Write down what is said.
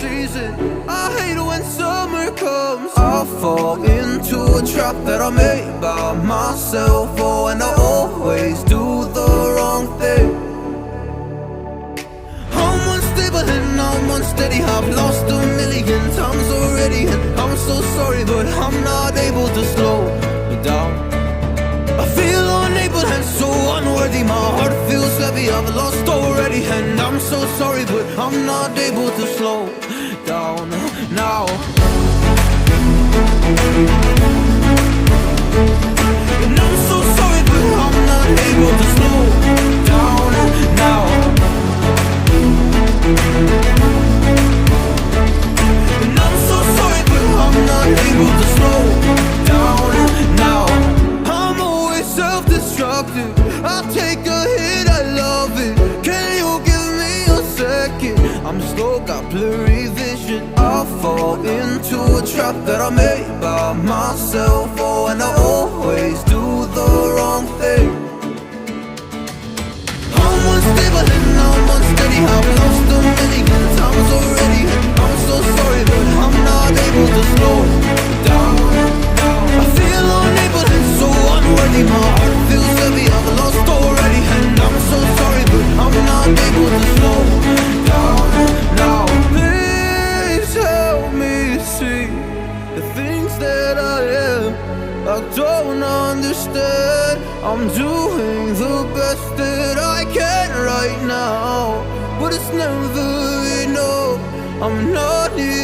season. I hate when summer comes. I fall into a trap that I made by myself. Oh, and I always do the wrong thing. I'm unstable and I'm unsteady. I've lost a million times already, and I'm so sorry, but I'm not able to slow down. I feel unable and so unworthy. My heart feels heavy, I've lost already, and I'm so sorry, but I'm not able to slow down now. And I'm so sorry, but I'm not able to slow down now. And I'm so sorry, but I'm not able to slow down now. I'm always self-destructive. I take a hit, I love it. Can you give me a second? I'm slow, got blurry vision. I fall into a trap that I made by myself. Oh, and I always do the wrong thing. I'm unstable and I'm unsteady. I've lost a million times already, and I'm so sorry, but I'm not able to slow down. I feel unable and so unworthy. My heart feels heavy, I've lost already, and I'm so sorry, but I'm not able to slow down now. Please help me see the things that I am. I don't understand. I'm doing the best that I can right now, but it's never enough. I'm not here